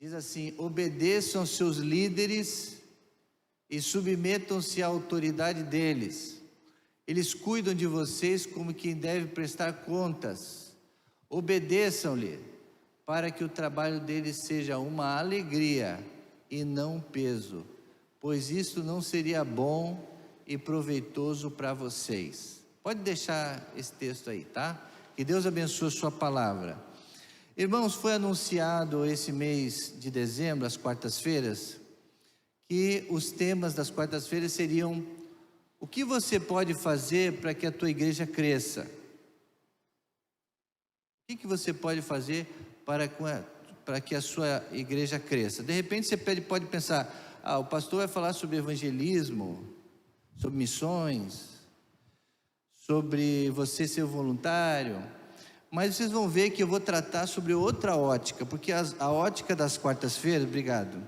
Diz assim: obedeçam aos seus líderes e submetam-se à autoridade deles. Eles cuidam de vocês como quem deve prestar contas. Obedeçam-lhe, para que o trabalho deles seja uma alegria e não um peso, pois isso não seria bom e proveitoso para vocês. Pode deixar esse texto aí, tá? Que Deus abençoe a sua palavra. Irmãos, foi anunciado esse mês de dezembro, às quartas-feiras, que os temas das quartas-feiras seriam: o que você pode fazer para que a tua igreja cresça? O que você pode fazer para que a sua igreja cresça? De repente você pode pensar: o pastor vai falar sobre evangelismo, sobre missões, sobre você ser voluntário. Mas vocês vão ver que eu vou tratar sobre outra ótica, porque a ótica das quartas-feiras, obrigado,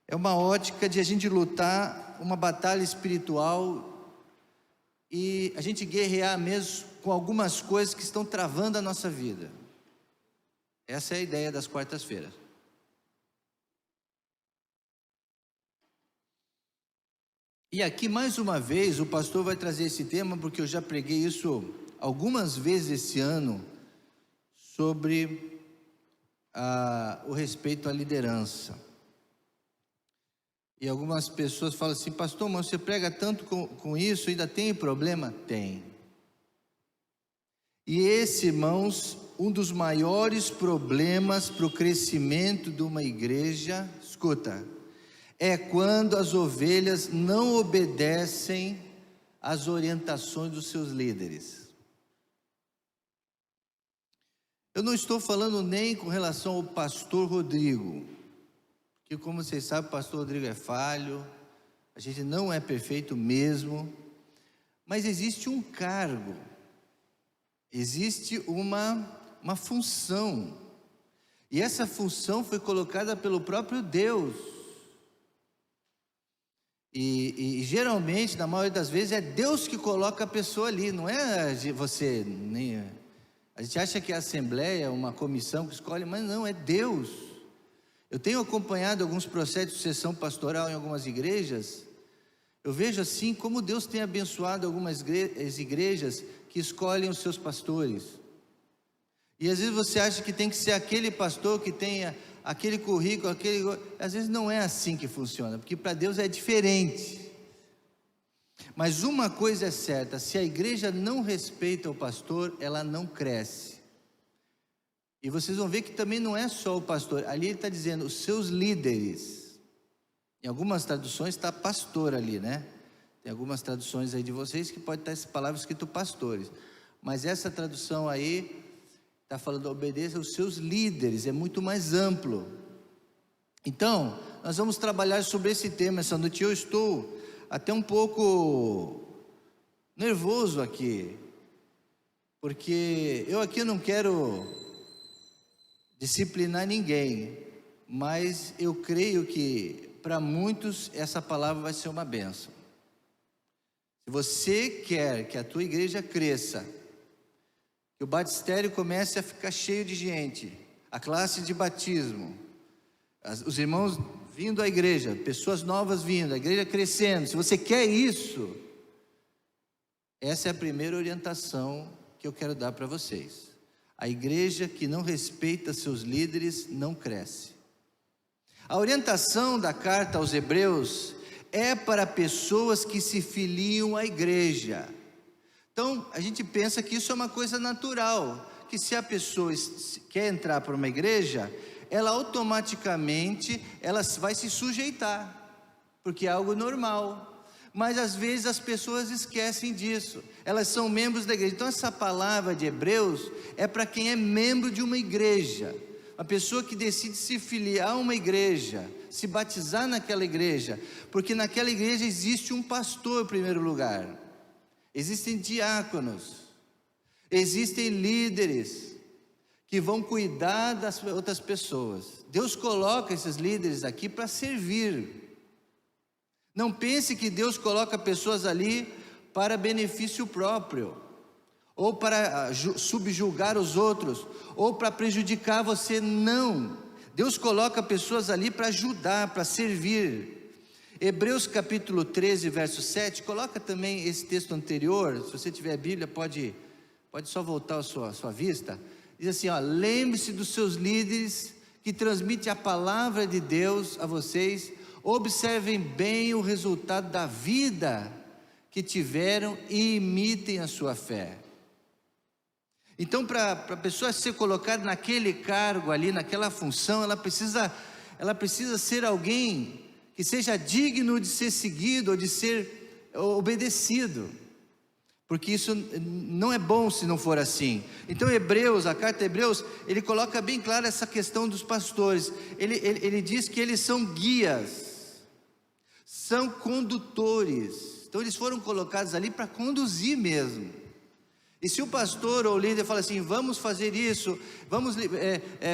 é uma ótica de a gente lutar uma batalha espiritual e a gente guerrear mesmo com algumas coisas que estão travando a nossa vida. Essa é a ideia das quartas-feiras. E aqui mais uma vez o pastor vai trazer esse tema, porque eu já preguei isso algumas vezes esse ano, sobre o respeito à liderança. E algumas pessoas falam assim: pastor, mas você prega tanto com isso, ainda tem problema? Tem. E esse, irmãos, um dos maiores problemas para o crescimento de uma igreja, escuta, é quando as ovelhas não obedecem às orientações dos seus líderes. Eu não estou falando nem com relação ao pastor Rodrigo, que, como vocês sabem, o pastor Rodrigo é falho, a gente não é perfeito mesmo, mas existe um cargo, existe uma função, e essa função foi colocada pelo próprio Deus, e geralmente, na maioria das vezes, é Deus que coloca a pessoa ali, não é você, nem... A gente acha que a assembleia é uma comissão que escolhe, mas não, é Deus. Eu tenho acompanhado alguns processos de sucessão pastoral em algumas igrejas. Eu vejo assim como Deus tem abençoado algumas igrejas que escolhem os seus pastores. E às vezes você acha que tem que ser aquele pastor que tenha aquele currículo, às vezes não é assim que funciona, porque para Deus é diferente. Mas uma coisa é certa: se a igreja não respeita o pastor, ela não cresce. E vocês vão ver que também não é só o pastor, ali ele está dizendo os seus líderes. Em algumas traduções está pastor ali, né? Tem algumas traduções aí de vocês que pode estar essa palavra escrito pastores, mas essa tradução aí está falando obedeça aos seus líderes, é muito mais amplo. Então, nós vamos trabalhar sobre esse tema essa noite. Eu estou até um pouco nervoso aqui, porque eu aqui não quero disciplinar ninguém, mas eu creio que para muitos essa palavra vai ser uma bênção. Se você quer que a tua igreja cresça, que o batistério comece a ficar cheio de gente, a classe de batismo, os irmãos vindo à igreja, pessoas novas vindo, a igreja crescendo, se você quer isso, essa é a primeira orientação que eu quero dar para vocês. A igreja que não respeita seus líderes não cresce. A orientação da carta aos Hebreus é para pessoas que se filiam à igreja. Então, a gente pensa que isso é uma coisa natural, que se a pessoa quer entrar para uma igreja, ela automaticamente vai se sujeitar, porque é algo normal. Mas às vezes as pessoas esquecem disso, elas são membros da igreja. Então essa palavra de Hebreus é para quem é membro de uma igreja, a pessoa que decide se filiar a uma igreja, se batizar naquela igreja, porque naquela igreja existe um pastor em primeiro lugar, existem diáconos, existem líderes que vão cuidar das outras pessoas. Deus coloca esses líderes aqui para servir. Não pense que Deus coloca pessoas ali para benefício próprio, ou para subjugar os outros, ou para prejudicar você. Não, Deus coloca pessoas ali para ajudar, para servir. Hebreus capítulo 13, verso 7, coloca também esse texto anterior. Se você tiver a Bíblia, pode só voltar a sua vista. Diz assim, ó: lembre-se dos seus líderes que transmitem a palavra de Deus a vocês. Observem bem o resultado da vida que tiveram e imitem a sua fé. Então, para a pessoa ser colocada naquele cargo ali, naquela função, ela precisa ser alguém que seja digno de ser seguido ou de ser obedecido, porque isso não é bom se não for assim. Então a carta a Hebreus, ele coloca bem claro essa questão dos pastores. Ele diz que eles são guias, são condutores. Então eles foram colocados ali para conduzir mesmo. E se o pastor ou o líder fala assim, vamos fazer isso, vamos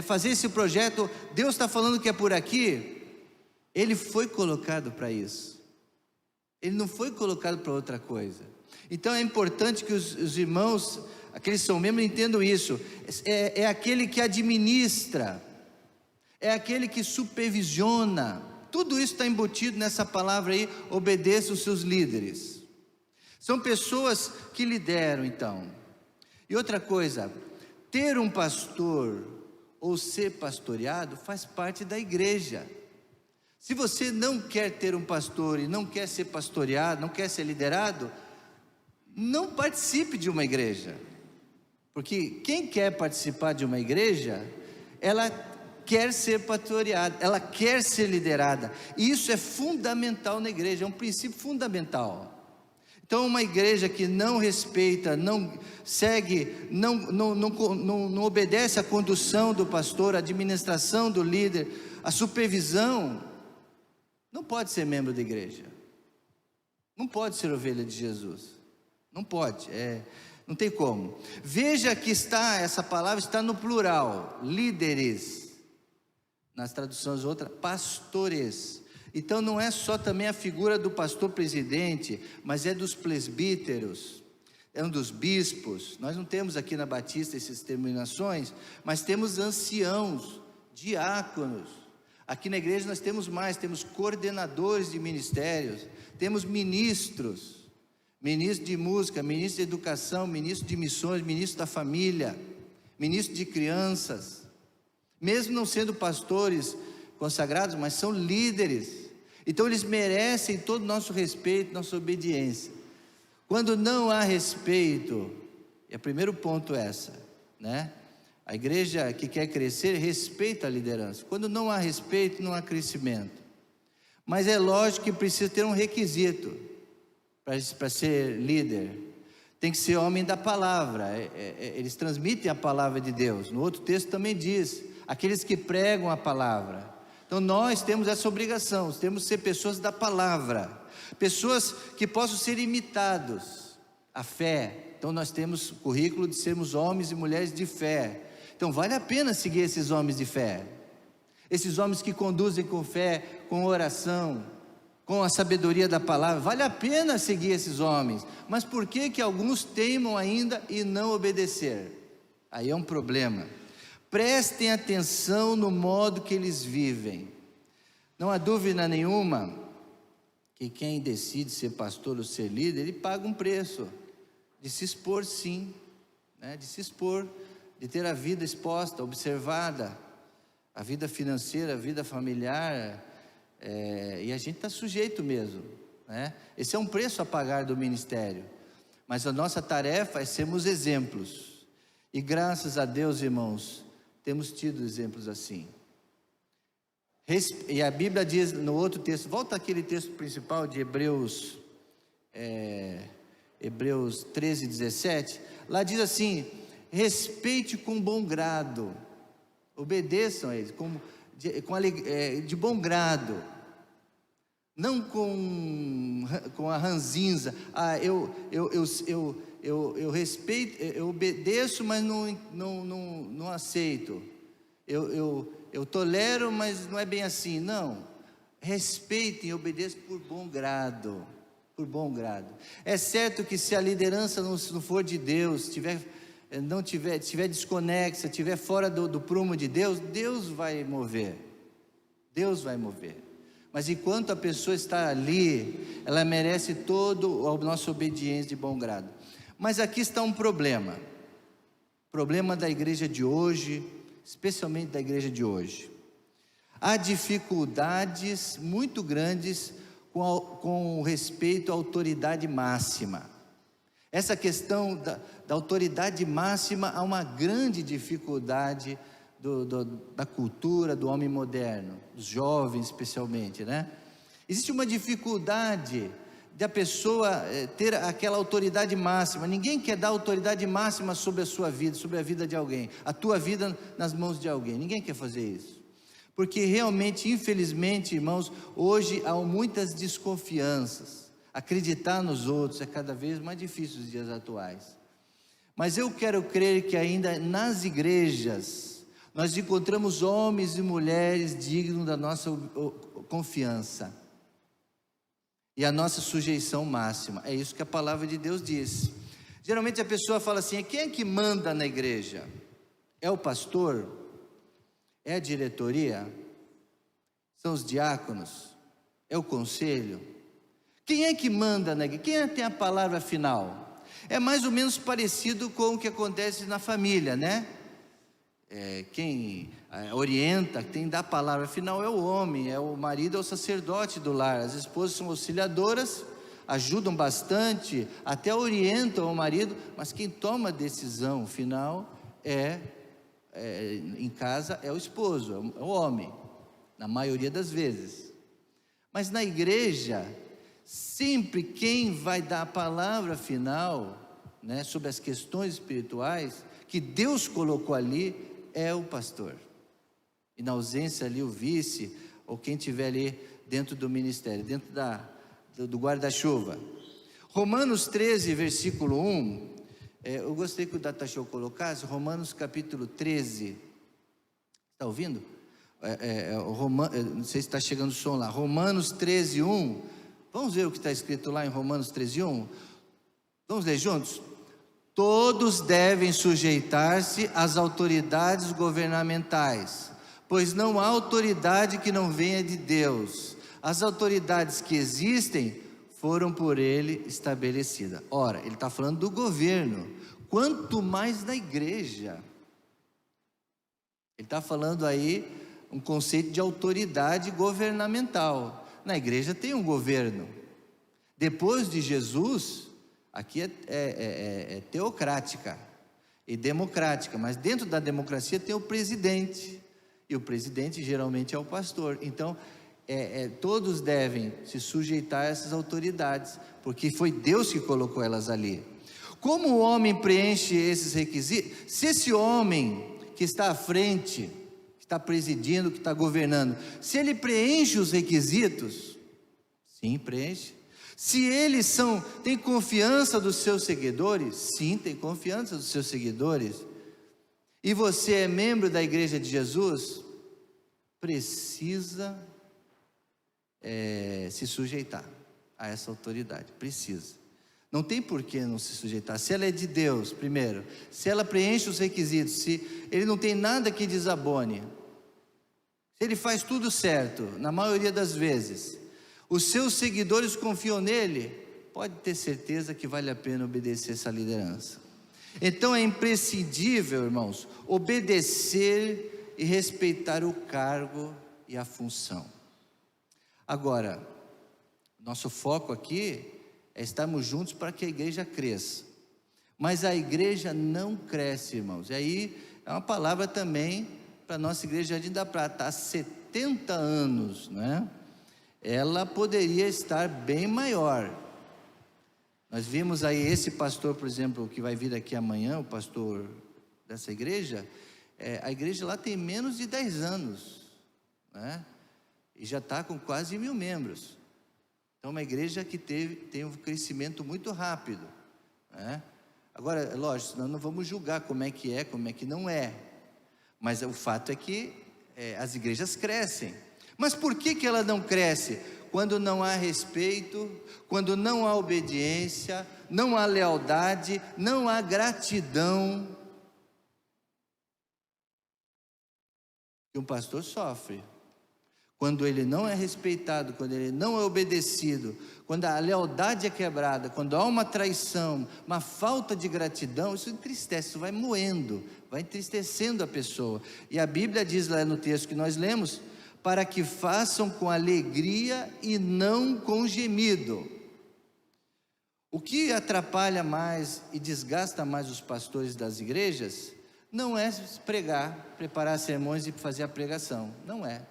fazer esse projeto, Deus está falando que é por aqui, ele foi colocado para isso, ele não foi colocado para outra coisa. Então é importante que os irmãos, aqueles que são membros, entendam isso. É aquele que administra, é aquele que supervisiona. Tudo isso está embutido nessa palavra aí: obedeça os seus líderes. São pessoas que lideram, então. E outra coisa, ter um pastor ou ser pastoreado faz parte da igreja. Se você não quer ter um pastor e não quer ser pastoreado, não quer ser liderado, não participe de uma igreja. Porque quem quer participar de uma igreja, ela quer ser pastoreada, ela quer ser liderada. E isso é fundamental na igreja, é um princípio fundamental. Então uma igreja que não respeita, não segue, não obedece à condução do pastor, à administração do líder, à supervisão, não pode ser membro da igreja, não pode ser ovelha de Jesus, não pode, não tem como. Veja que essa palavra está no plural, líderes, nas traduções outras, pastores. Então não é só também a figura do pastor presidente, mas é dos presbíteros, é um dos bispos. Nós não temos aqui na Batista essas terminações, mas temos anciãos, diáconos. Aqui na igreja nós temos mais, temos coordenadores de ministérios, temos ministros, ministro de música, ministro de educação, ministro de missões, ministro da família, ministro de crianças, mesmo não sendo pastores consagrados, mas são líderes. Então eles merecem todo o nosso respeito, nossa obediência. Quando não há respeito, e o primeiro ponto é essa, né? A igreja que quer crescer respeita a liderança. Quando não há respeito, não há crescimento. Mas é lógico que precisa ter um requisito para ser líder. Tem que ser homem da palavra. Eles transmitem a palavra de Deus. No outro texto também diz: aqueles que pregam a palavra. Então nós temos essa obrigação, temos que ser pessoas da palavra, pessoas que possam ser imitados, a fé. Então nós temos o currículo de sermos homens e mulheres de fé. Então vale a pena seguir esses homens de fé, esses homens que conduzem com fé, com oração, com a sabedoria da palavra. Vale a pena seguir esses homens. Mas por que alguns teimam ainda e não obedecer? Aí é um problema. Prestem atenção no modo que eles vivem. Não há dúvida nenhuma que quem decide ser pastor ou ser líder, ele paga um preço de se expor, sim, né? De se expor, de ter a vida exposta, observada, a vida financeira, a vida familiar, e a gente está sujeito mesmo, né? Esse é um preço a pagar do ministério, mas a nossa tarefa é sermos exemplos, e graças a Deus, irmãos, temos tido exemplos assim. E a Bíblia diz no outro texto, volta àquele texto principal de Hebreus 13, 17, lá diz assim: respeite com bom grado, obedeçam a eles de bom grado, não com a ranzinza. Eu respeito, eu obedeço, mas não aceito. Eu tolero, mas não é bem assim. Não, respeitem e obedeçam por bom grado. Por bom grado. É certo que se a liderança não for de Deus, estiver não estiver desconexa, estiver fora do prumo de Deus, Deus vai mover. Deus vai mover. Mas enquanto a pessoa está ali, ela merece todo a nossa obediência de bom grado. Mas aqui está um problema. Problema da igreja de hoje, especialmente da igreja de hoje. Há dificuldades muito grandes com respeito à autoridade máxima. Essa questão da autoridade máxima, há uma grande dificuldade da cultura do homem moderno, dos jovens especialmente, né? Existe uma dificuldade da pessoa ter aquela autoridade máxima. Ninguém quer dar autoridade máxima sobre a sua vida, sobre a vida de alguém, a tua vida nas mãos de alguém. Ninguém quer fazer isso, porque realmente, infelizmente, irmãos, hoje há muitas desconfianças. Acreditar nos outros é cada vez mais difícil nos dias atuais. Mas eu quero crer que ainda nas igrejas nós encontramos homens e mulheres dignos da nossa confiança e a nossa sujeição máxima. É isso que a palavra de Deus diz. Geralmente a pessoa fala assim: quem é que manda na igreja? É o pastor? É a diretoria? São os diáconos? É o conselho? Quem é que manda na igreja? Quem tem a palavra final? É mais ou menos parecido com o que acontece na família, né? Quem orienta, quem dá a palavra final é o homem, é o marido, é o sacerdote do lar. As esposas são auxiliadoras, ajudam bastante, até orientam o marido, mas quem toma a decisão final em casa é o esposo, é o homem, na maioria das vezes. Mas na igreja, sempre quem vai dar a palavra final, né, sobre as questões espirituais que Deus colocou ali, é o pastor. E na ausência ali o vice, ou quem estiver ali dentro do ministério, dentro do guarda-chuva. Romanos 13, versículo 1, eu gostaria que o Data Show colocasse, Romanos capítulo 13, está ouvindo? Não sei se está chegando o som lá, Romanos 13, 1, vamos ver o que está escrito lá em Romanos 13, 1, vamos ler juntos? Todos devem sujeitar-se às autoridades governamentais, pois não há autoridade que não venha de Deus. As autoridades que existem foram por Ele estabelecidas. Ora, Ele está falando do governo, quanto mais na igreja. Ele está falando aí um conceito de autoridade governamental. Na igreja tem um governo. Depois de Jesus, aqui é teocrática e democrática, mas dentro da democracia tem o presidente, e o presidente geralmente é o pastor. Então, todos devem se sujeitar a essas autoridades, porque foi Deus que colocou elas ali. Como o homem preenche esses requisitos? Se esse homem que está à frente, que está presidindo, que está governando, se ele preenche os requisitos, sim, preenche. Se eles têm confiança dos seus seguidores, sim, tem confiança dos seus seguidores, e você é membro da igreja de Jesus, precisa se sujeitar a essa autoridade, precisa. Não tem por que não se sujeitar. Se ela é de Deus, primeiro, se ela preenche os requisitos, se ele não tem nada que desabone, se ele faz tudo certo, na maioria das vezes, os seus seguidores confiam nele, pode ter certeza que vale a pena obedecer essa liderança. Então é imprescindível, irmãos, obedecer e respeitar o cargo e a função. Agora, nosso foco aqui é estarmos juntos para que a igreja cresça. Mas a igreja não cresce, irmãos. E aí é uma palavra também para a nossa igreja Jardim da Prata. Há 70 anos, né? Ela poderia estar bem maior. Nós vimos aí esse pastor, por exemplo, que vai vir aqui amanhã, o pastor dessa igreja, a igreja lá tem menos de 10 anos, né? E já está com quase 1.000 membros. Então, uma igreja que tem um crescimento muito rápido, né? Agora, lógico, nós não vamos julgar como é que não é. Mas o fato é que as igrejas crescem. Mas por que ela não cresce? Quando não há respeito, quando não há obediência, não há lealdade, não há gratidão que um pastor sofre. Quando ele não é respeitado, quando ele não é obedecido, quando a lealdade é quebrada, quando há uma traição, uma falta de gratidão, isso entristece, isso vai moendo, vai entristecendo a pessoa. E a Bíblia diz lá no texto que nós lemos, para que façam com alegria e não com gemido. O que atrapalha mais e desgasta mais os pastores das igrejas, não é pregar, preparar sermões e fazer a pregação, não é.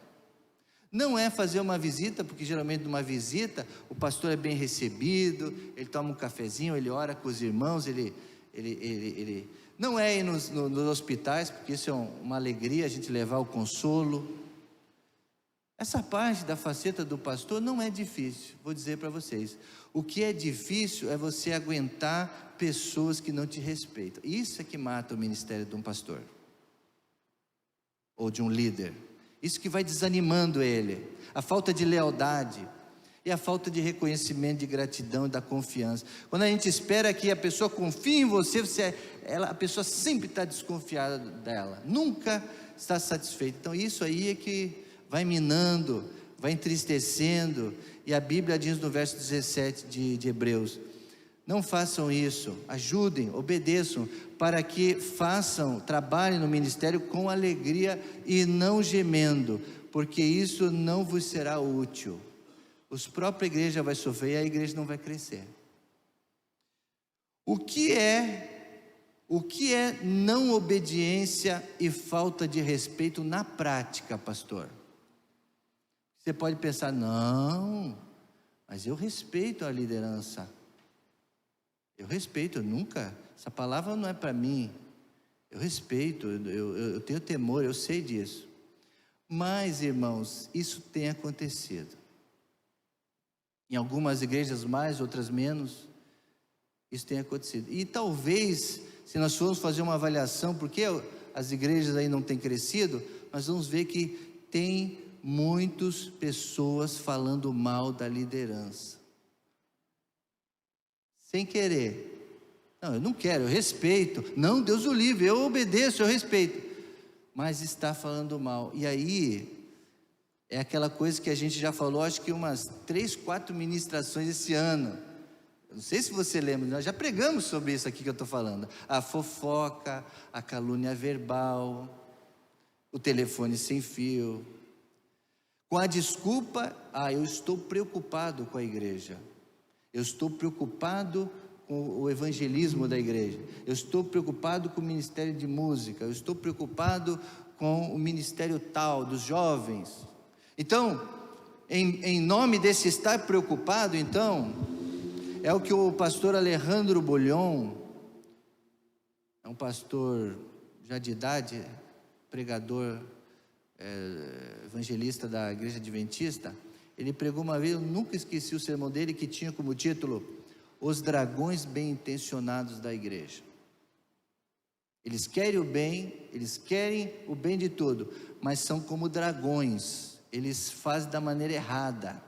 Não é fazer uma visita, porque geralmente numa visita o pastor é bem recebido, ele toma um cafezinho, ele ora com os irmãos, ele não é ir nos hospitais, porque isso é uma alegria a gente levar o consolo. Essa parte da faceta do pastor não é difícil, vou dizer para vocês. O que é difícil é você aguentar pessoas que não te respeitam. Isso é que mata o ministério de um pastor ou de um líder. Isso que vai desanimando ele, a falta de lealdade e a falta de reconhecimento, de gratidão e da confiança. Quando a gente espera que a pessoa confie em você, a pessoa sempre está desconfiada dela, nunca está satisfeita. Então isso aí é que vai minando, vai entristecendo. E a Bíblia diz no verso 17 de Hebreus, não façam isso, ajudem, obedeçam, para que trabalhem no ministério com alegria e não gemendo, porque isso não vos será útil. Os próprios igreja vai sofrer e a igreja não vai crescer. O que é não obediência e falta de respeito na prática, pastor? Você pode pensar, não, mas eu respeito a liderança. Eu respeito, essa palavra não é para mim. Eu respeito, eu tenho temor, eu sei disso. Mas, irmãos, isso tem acontecido. Em algumas igrejas mais, outras menos, isso tem acontecido. E talvez, se nós formos fazer uma avaliação, porque as igrejas aí não têm crescido, nós vamos ver que tem muitas pessoas falando mal da liderança. Sem querer. Não, eu não quero, eu respeito. Não, Deus o livre, eu obedeço, eu respeito. Mas está falando mal. E aí, é aquela coisa que a gente já falou, acho que umas 3, 4 ministrações esse ano. Eu não sei se você lembra, nós já pregamos sobre isso aqui que eu estou falando. A fofoca, a calúnia verbal, o telefone sem fio. Com a desculpa, eu estou preocupado com a igreja. Eu estou preocupado com o evangelismo da igreja. Eu estou preocupado com o ministério de música. Eu estou preocupado com o ministério tal, dos jovens. Então, em nome desse estar preocupado, então, é o que o pastor Alejandro Bulhon, é um pastor já de idade, pregador, evangelista da igreja adventista, ele pregou uma vez, eu nunca esqueci o sermão dele, que tinha como título, Os Dragões Bem Intencionados da Igreja. Eles querem o bem, eles querem o bem de tudo, mas são como dragões, eles fazem da maneira errada.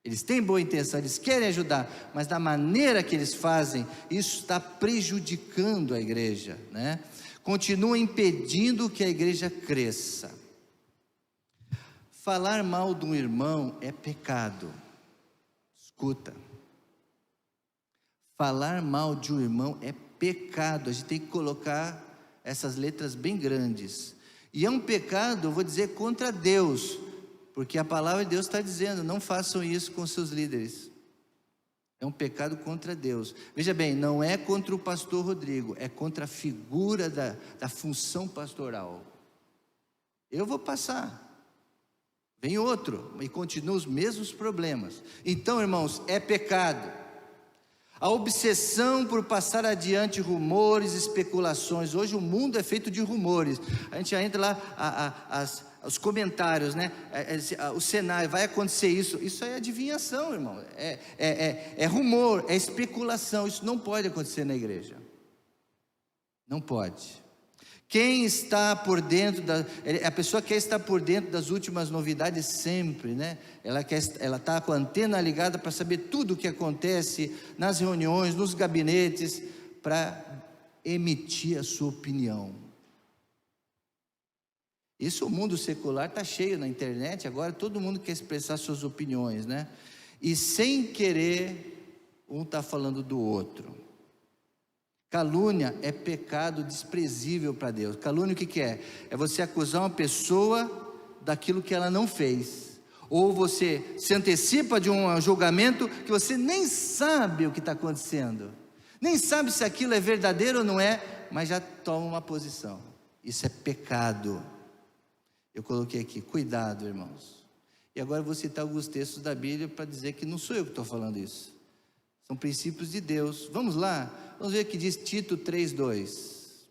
Eles têm boa intenção, eles querem ajudar, mas da maneira que eles fazem, isso está prejudicando a igreja, né? Continua impedindo que a igreja cresça. Falar mal de um irmão é pecado. Escuta. Falar mal de um irmão é pecado. A gente tem que colocar essas letras bem grandes. E é um pecado, eu vou dizer, contra Deus. Porque a palavra de Deus está dizendo, não façam isso com seus líderes. É um pecado contra Deus. Veja bem, não é contra o pastor Rodrigo, é contra a figura da função pastoral. Eu vou passar. Vem outro e continua os mesmos problemas. Então, irmãos, é pecado. A obsessão por passar adiante rumores, especulações. Hoje o mundo é feito de rumores. A gente já entra lá, os comentários, né? O cenário, vai acontecer isso. Isso é adivinhação, irmão. É rumor, é especulação. Isso não pode acontecer na igreja. Não pode. Quem está por dentro, a pessoa quer estar por dentro das últimas novidades sempre, né? Ela está com a antena ligada para saber tudo o que acontece nas reuniões, nos gabinetes, para emitir a sua opinião. Isso, o mundo secular está cheio na internet, agora todo mundo quer expressar suas opiniões, né? E sem querer, um está falando do outro. Calúnia é pecado desprezível para Deus. Calúnia o que é? É você acusar uma pessoa daquilo que ela não fez. Ou você se antecipa de um julgamento que você nem sabe o que está acontecendo. Nem sabe se aquilo é verdadeiro ou não é, mas já toma uma posição. Isso é pecado. Eu coloquei aqui, cuidado, irmãos. E agora vou citar alguns textos da Bíblia para dizer que não sou eu que estou falando isso. São princípios de Deus. Vamos lá? Vamos ver o que diz Tito 3:2.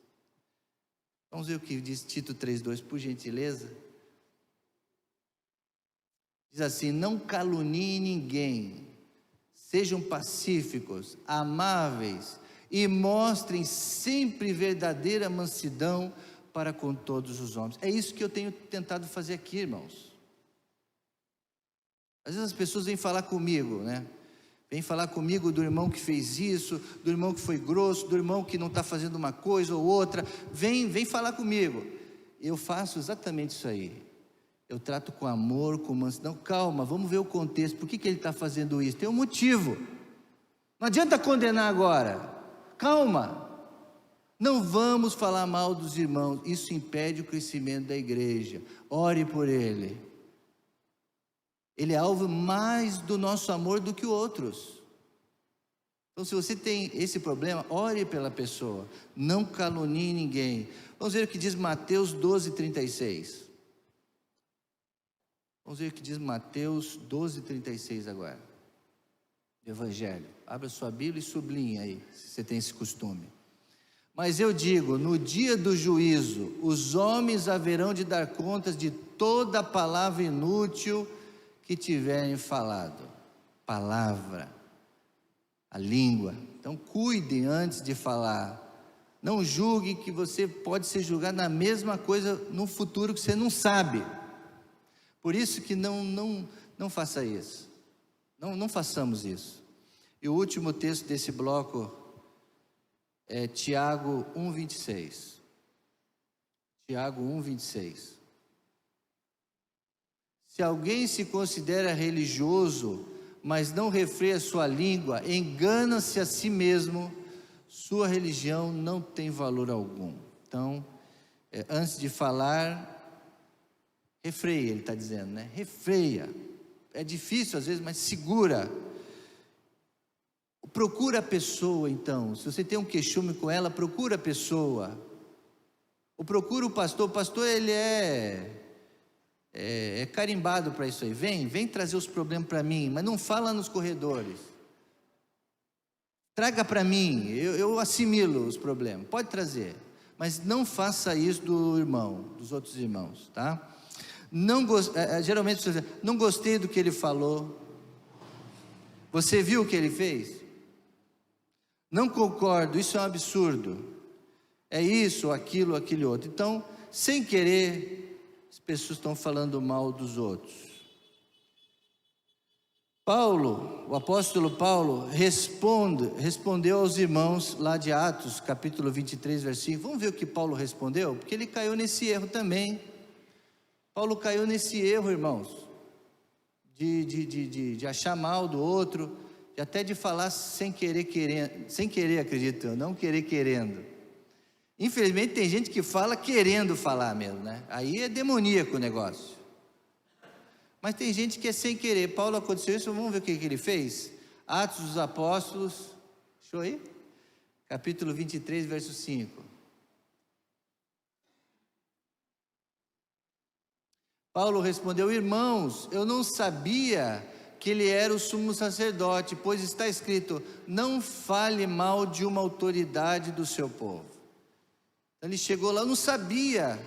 Vamos ver o que diz Tito 3:2, por gentileza. Diz assim: não caluniem ninguém, sejam pacíficos, amáveis e mostrem sempre verdadeira mansidão para com todos os homens. É isso que eu tenho tentado fazer aqui, irmãos. Às vezes as pessoas vêm falar comigo, né? Vem falar comigo do irmão que fez isso, do irmão que foi grosso, do irmão que não está fazendo uma coisa ou outra. Vem falar comigo. Eu faço exatamente isso aí. Eu trato com amor, com mansidão. Calma, vamos ver o contexto. Por que ele está fazendo isso? Tem um motivo. Não adianta condenar agora. Calma. Não vamos falar mal dos irmãos. Isso impede o crescimento da igreja. Ore por ele. Ele é alvo mais do nosso amor do que outros. Então, se você tem esse problema, ore pela pessoa. Não calunie ninguém. Vamos ver o que diz Mateus 12:36. Vamos ver o que diz Mateus 12:36 agora. Evangelho. Abra sua Bíblia e sublinhe aí, se você tem esse costume. Mas eu digo, no dia do juízo, os homens haverão de dar contas de toda a palavra inútil que tiverem falado. Palavra, a língua. Então cuidem antes de falar. Não julgue que você pode ser julgado na mesma coisa no futuro que você não sabe. Por isso que não faça isso. Não façamos isso. E o último texto desse bloco é Tiago 1:26. Tiago 1:26. Se alguém se considera religioso, mas não refreia sua língua, engana-se a si mesmo, sua religião não tem valor algum. Então, antes de falar, refreia, ele está dizendo, né? Refreia. É difícil às vezes, mas segura. Procura a pessoa, então. Se você tem um queixume com ela, procura a pessoa. Ou procura o pastor. O pastor, ele é carimbado para isso aí. Vem trazer os problemas para mim, mas não fala nos corredores. Traga para mim, eu assimilo os problemas. Pode trazer, mas não faça isso do irmão, dos outros irmãos, tá? Geralmente você diz, não gostei do que ele falou. Você viu o que ele fez? Não concordo, isso é um absurdo. É isso, aquilo, aquele outro. Então, sem querer, as pessoas estão falando mal dos outros. Paulo, o apóstolo Paulo, respondeu aos irmãos lá de Atos, capítulo 23, versículo. Vamos ver o que Paulo respondeu? Porque ele caiu nesse erro também. Paulo caiu nesse erro, irmãos, de achar mal do outro, e até de falar sem querer, acredito eu, não querer querendo. Infelizmente tem gente que fala querendo falar mesmo, né? Aí é demoníaco o negócio. Mas tem gente que é sem querer. Paulo aconteceu isso, vamos ver o que ele fez? Atos dos Apóstolos, deixa eu ir? Capítulo 23, verso 5. Paulo respondeu: irmãos, eu não sabia que ele era o sumo sacerdote, pois está escrito, não fale mal de uma autoridade do seu povo. Então ele chegou lá, eu não sabia,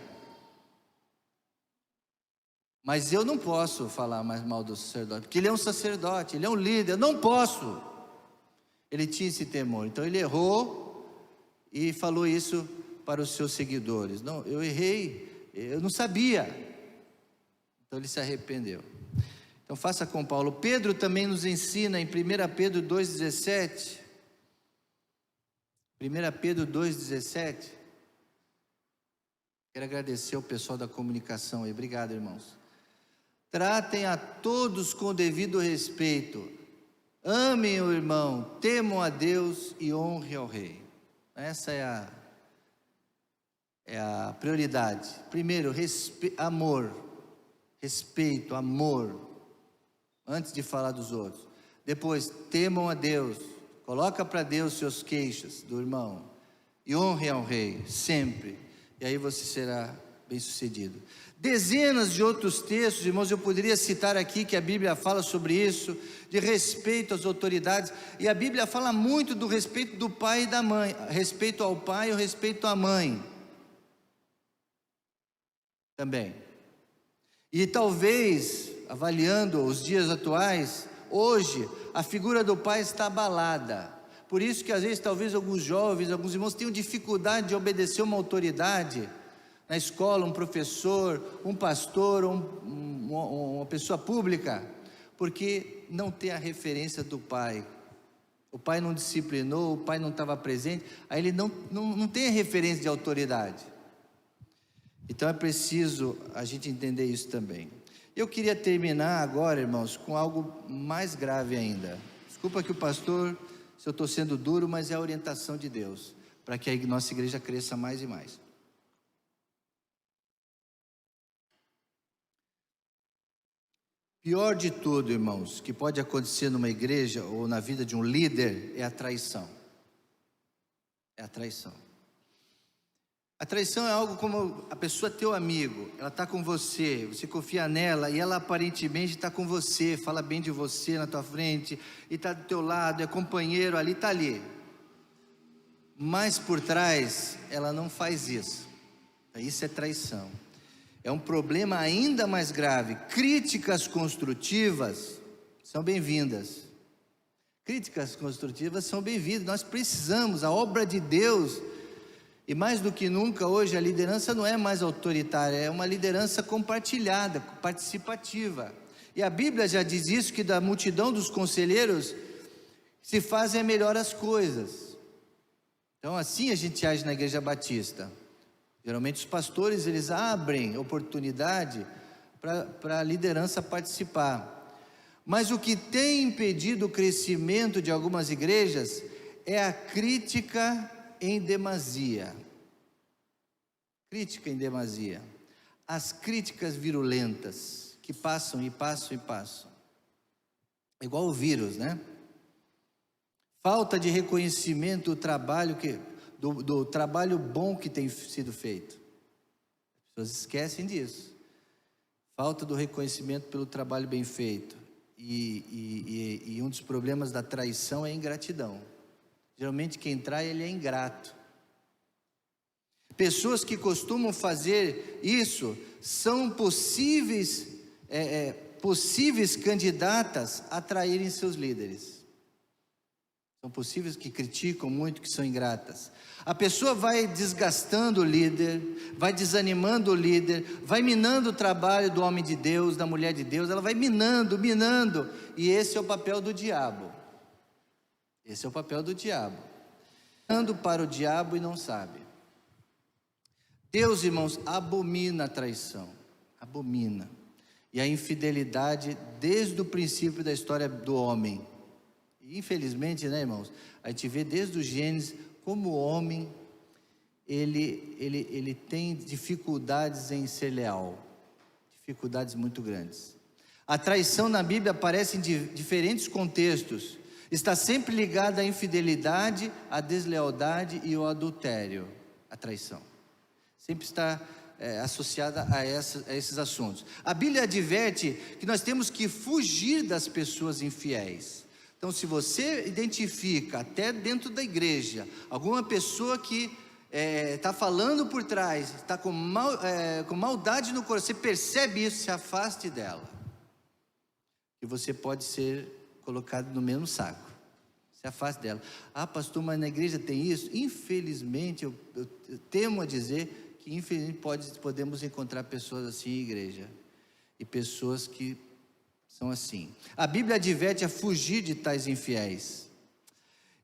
mas eu não posso falar mais mal do sacerdote, porque ele é um sacerdote, ele é um líder, eu não posso. Ele tinha esse temor, então ele errou e falou isso para os seus seguidores. Não, eu errei, eu não sabia. Então ele se arrependeu. Então faça com Paulo. Pedro também nos ensina em 1 Pedro 2,17. 1 Pedro 2,17. Quero agradecer ao pessoal da comunicação aí. Obrigado, irmãos. Tratem a todos com devido respeito. Amem o irmão, temam a Deus e honrem ao rei. Essa é a prioridade. Primeiro, amor, respeito, amor, antes de falar dos outros. Depois, temam a Deus. Coloca para Deus seus queixas do irmão e honre ao rei, sempre. E aí você será bem-sucedido. Dezenas de outros textos, irmãos, eu poderia citar aqui que a Bíblia fala sobre isso, de respeito às autoridades, e a Bíblia fala muito do respeito do pai e da mãe, respeito ao pai e o respeito à mãe também. E talvez, avaliando os dias atuais, hoje a figura do pai está abalada. Por isso que às vezes talvez alguns jovens, alguns irmãos tenham dificuldade de obedecer uma autoridade na escola, um professor, um pastor, uma pessoa pública, porque não tem a referência do pai. O pai não disciplinou, o pai não estava presente, aí ele não tem a referência de autoridade. Então é preciso a gente entender isso também. Eu queria terminar agora, irmãos, com algo mais grave ainda. Desculpa que o pastor, se eu estou sendo duro, mas é a orientação de Deus, para que a nossa igreja cresça mais e mais. Pior de tudo, irmãos, que pode acontecer numa igreja ou na vida de um líder é a traição. É a traição. A traição é algo como a pessoa teu amigo, ela está com você, você confia nela e ela aparentemente está com você, fala bem de você na tua frente e está do teu lado, é companheiro ali, está ali. Mas por trás ela não faz isso. Isso é traição. É um problema ainda mais grave. Críticas construtivas são bem-vindas. Críticas construtivas são bem-vindas. Nós precisamos, a obra de Deus, e mais do que nunca hoje a liderança não é mais autoritária, é uma liderança compartilhada, participativa. E a Bíblia já diz isso, que da multidão dos conselheiros se fazem melhor as coisas. Então assim a gente age na Igreja Batista. Geralmente os pastores, eles abrem oportunidade para a liderança participar. Mas o que tem impedido o crescimento de algumas igrejas é a crítica em demasia. Crítica em demasia. As críticas virulentas que passam e passam e passam. É igual o vírus, né? Falta de reconhecimento do trabalho do trabalho bom que tem sido feito. As pessoas esquecem disso. Falta do reconhecimento pelo trabalho bem feito. E um dos problemas da traição é a ingratidão. Geralmente quem trai, ele é ingrato. Pessoas que costumam fazer isso são possíveis candidatas a traírem seus líderes. São possíveis que criticam muito, que são ingratas. A pessoa vai desgastando o líder, vai desanimando o líder, vai minando o trabalho do homem de Deus, da mulher de Deus, ela vai minando, e esse é o papel do diabo. Esse é o papel do diabo. Ando para o diabo e não sabe. Deus, irmãos, abomina a traição, abomina. E a infidelidade desde o princípio da história do homem. Infelizmente, né, irmãos, a gente vê desde o Gênesis como o homem, ele tem dificuldades em ser leal, dificuldades muito grandes. A traição na Bíblia aparece em diferentes contextos, está sempre ligada à infidelidade, à deslealdade e ao adultério, a traição. Sempre está associada a esses assuntos. A Bíblia adverte que nós temos que fugir das pessoas infiéis. Então, se você identifica, até dentro da igreja, alguma pessoa que está falando por trás, está com maldade no coração, você percebe isso, se afaste dela. E você pode ser colocado no mesmo saco. Se afaste dela. Ah, pastor, mas na igreja tem isso? Infelizmente, eu temo a dizer que infelizmente podemos encontrar pessoas assim em igreja. E pessoas que são assim. A Bíblia adverte a fugir de tais infiéis.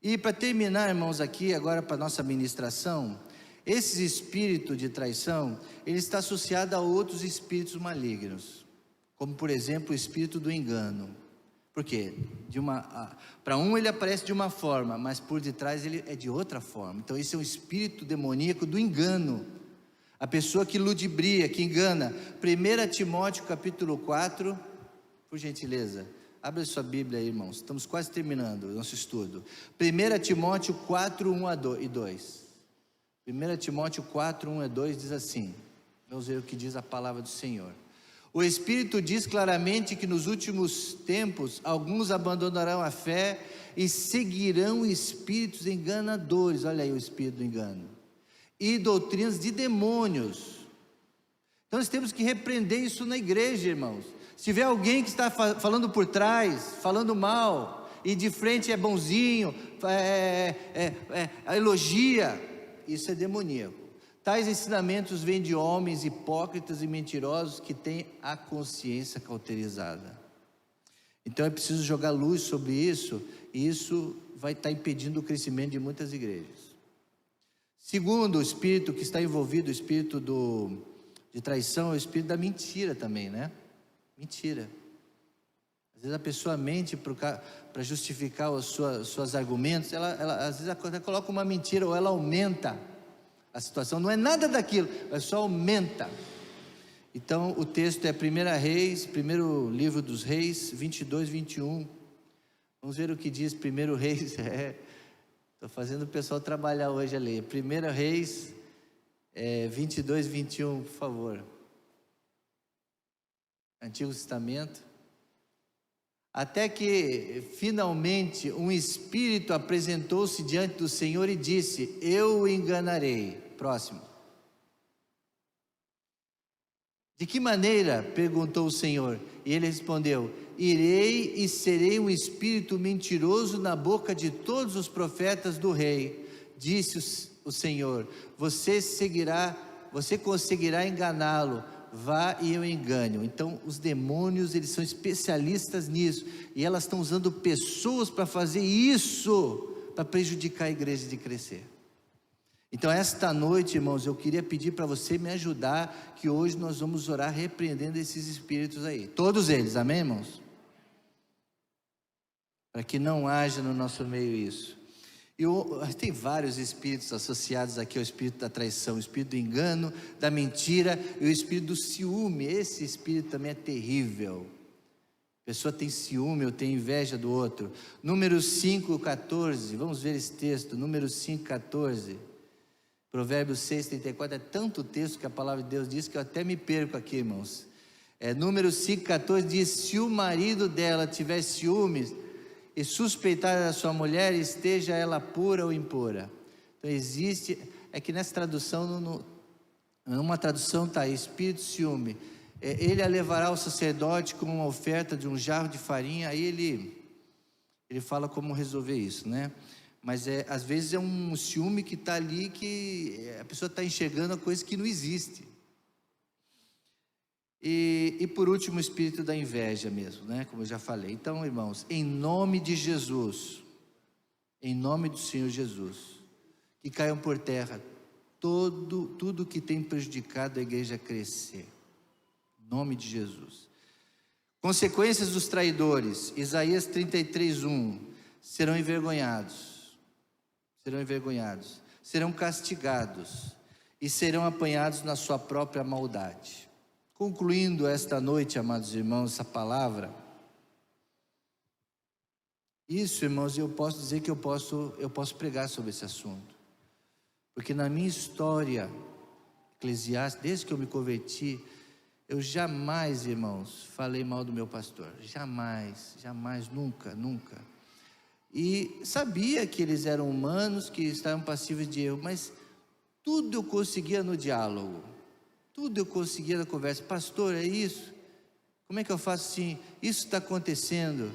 E para terminar, irmãos, aqui agora para a nossa ministração, Esse espírito de traição, ele está associado a outros espíritos malignos, como por exemplo o espírito do engano. Por quê? Para um ele aparece de uma forma, mas por detrás ele é de outra forma. Então esse é um espírito demoníaco do engano. A pessoa que ludibria, que engana. 1 Timóteo capítulo 4, por gentileza, abre sua Bíblia aí, irmãos, estamos quase terminando o nosso estudo. 1 Timóteo 4, 1 e 2. 1 Timóteo 4, 1 e 2 diz assim, vamos ver o que diz a palavra do Senhor. O Espírito diz claramente que nos últimos tempos, alguns abandonarão a fé e seguirão espíritos enganadores, olha aí o espírito do engano, e doutrinas de demônios. Então nós temos que repreender isso na igreja, irmãos. Se tiver alguém que está falando por trás, falando mal, e de frente é bonzinho, elogia, isso é demoníaco. Tais ensinamentos vêm de homens hipócritas e mentirosos que têm a consciência cauterizada. Então é preciso jogar luz sobre isso, e isso vai estar impedindo o crescimento de muitas igrejas. Segundo, o espírito que está envolvido, o espírito de traição, é o espírito da mentira também, né? Mentira. Às vezes a pessoa mente para justificar os seus argumentos, ela às vezes até coloca uma mentira, ou ela aumenta a situação, não é nada daquilo, é só aumenta. Então o texto é 1 Reis, primeiro livro dos Reis, 22, 21. Vamos ver o que diz 1 Reis, estou fazendo o pessoal trabalhar hoje a ler. 1 Reis 22, 21, por favor. Antigo Testamento. Até que finalmente um espírito apresentou-se diante do Senhor e disse: eu o enganarei. Próximo. De que maneira? Perguntou o Senhor. E ele respondeu: irei e serei um espírito mentiroso na boca de todos os profetas do rei. Disse o Senhor: você conseguirá enganá-lo. Vá e eu engane. Então os demônios, eles são especialistas nisso, e elas estão usando pessoas para fazer isso, para prejudicar a igreja de crescer. Então esta noite, irmãos, eu queria pedir para você me ajudar, que hoje nós vamos orar repreendendo esses espíritos aí, todos eles, amém, irmãos? Para que não haja no nosso meio isso. Tem vários espíritos associados aqui ao espírito da traição, o espírito do engano, da mentira e o espírito do ciúme. Esse espírito também é terrível. A pessoa tem ciúme ou tem inveja do outro. Números 5, 14, vamos ver esse texto, Números 5, 14. Provérbios 6, 34, é tanto texto que a palavra de Deus diz que eu até me perco aqui, irmãos. Números 5, 14 diz: se o marido dela tiver ciúmes e suspeitar da sua mulher, esteja ela pura ou impura. Então existe, que nessa tradução, numa tradução está espírito de ciúme, ele a levará ao sacerdote com uma oferta de um jarro de farinha. Aí ele fala como resolver isso, né? Mas às vezes é um ciúme que está ali, que a pessoa está enxergando a coisa que não existe. E por último, o espírito da inveja mesmo, né? Como eu já falei. Então, irmãos, em nome de Jesus, em nome do Senhor Jesus, que caiam por terra tudo que tem prejudicado a igreja a crescer. Em nome de Jesus. Consequências dos traidores, Isaías 33, 1. Serão envergonhados, serão castigados e serão apanhados na sua própria maldade. Concluindo esta noite, amados irmãos, essa palavra, isso, irmãos, eu posso dizer que eu posso pregar sobre esse assunto, porque na minha história eclesiástica, desde que eu me converti, eu jamais, irmãos, falei mal do meu pastor, jamais, nunca, e sabia que eles eram humanos, que estavam passíveis de erro, mas tudo eu conseguia no diálogo. Tudo eu conseguia na conversa. Pastor, é isso? Como é que eu faço assim? Isso está acontecendo.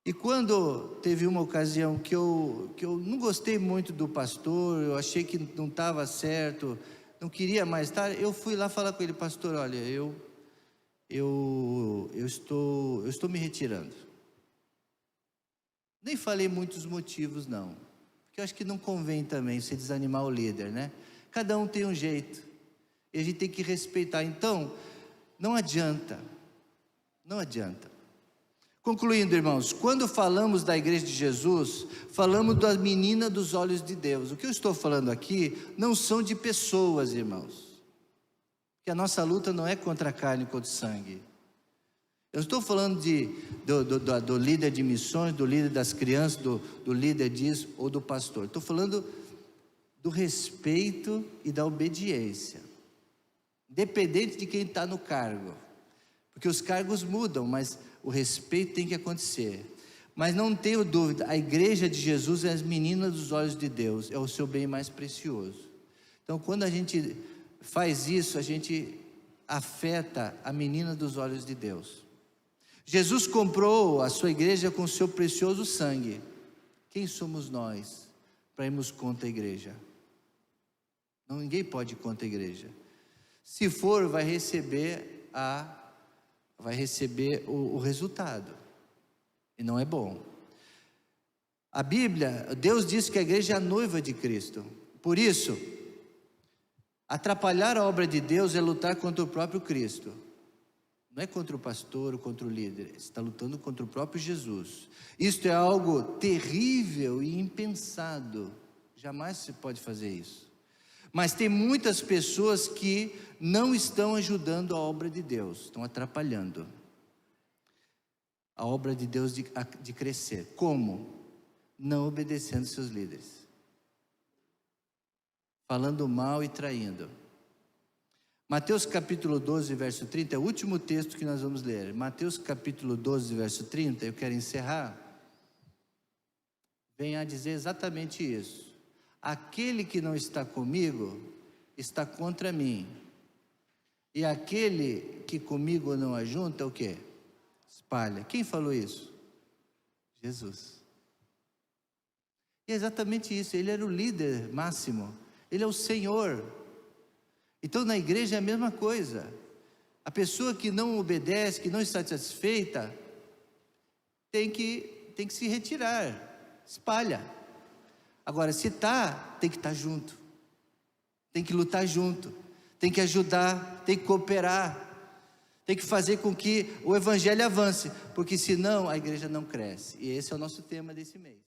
E quando teve uma ocasião que eu não gostei muito do pastor, eu achei que não estava certo, não queria mais estar, eu fui lá falar com ele: pastor, olha, eu estou me retirando. Nem falei muitos motivos não, Porque eu acho que não convém também você desanimar o líder, né? Cada um tem um jeito, e a gente tem que respeitar. Então, não adianta. Concluindo, irmãos, quando falamos da igreja de Jesus, falamos da menina dos olhos de Deus. O que eu estou falando aqui não são de pessoas, irmãos, que a nossa luta não é contra a carne e contra o sangue. Eu estou falando do líder de missões, do líder das crianças, do líder disso ou do pastor. Estou falando do respeito e da obediência, independente de quem está no cargo, porque os cargos mudam, mas o respeito tem que acontecer. Mas não tenho dúvida, a igreja de Jesus é as meninas dos olhos de Deus, é o seu bem mais precioso. Então, quando a gente faz isso, a gente afeta a menina dos olhos de Deus. Jesus comprou a sua igreja com o seu precioso sangue. Quem somos nós para irmos contra a igreja? Não, ninguém pode ir contra a igreja. Se for, vai receber o resultado, e não é bom. A Bíblia, Deus diz que a igreja é a noiva de Cristo. Por isso, atrapalhar a obra de Deus é lutar contra o próprio Cristo. Não é contra o pastor ou contra o líder, você está lutando contra o próprio Jesus. Isto é algo terrível e impensado, jamais se pode fazer isso. Mas tem muitas pessoas que não estão ajudando a obra de Deus, estão atrapalhando a obra de Deus de crescer. Como? Não obedecendo seus líderes, falando mal e traindo. Mateus capítulo 12, verso 30, é o último texto que nós vamos ler. Mateus capítulo 12, verso 30, eu quero encerrar. Vem a dizer exatamente isso. Aquele que não está comigo, está contra mim. E aquele que comigo não ajunta, o quê? Espalha. Quem falou isso? Jesus. E é exatamente isso, ele era o líder máximo, ele é o Senhor. Então na igreja é a mesma coisa. A pessoa que não obedece, que não está satisfeita, tem que se retirar, espalha. Agora, se tem que estar junto, tem que lutar junto, tem que ajudar, tem que cooperar, tem que fazer com que o evangelho avance, porque senão a igreja não cresce. E esse é o nosso tema desse mês.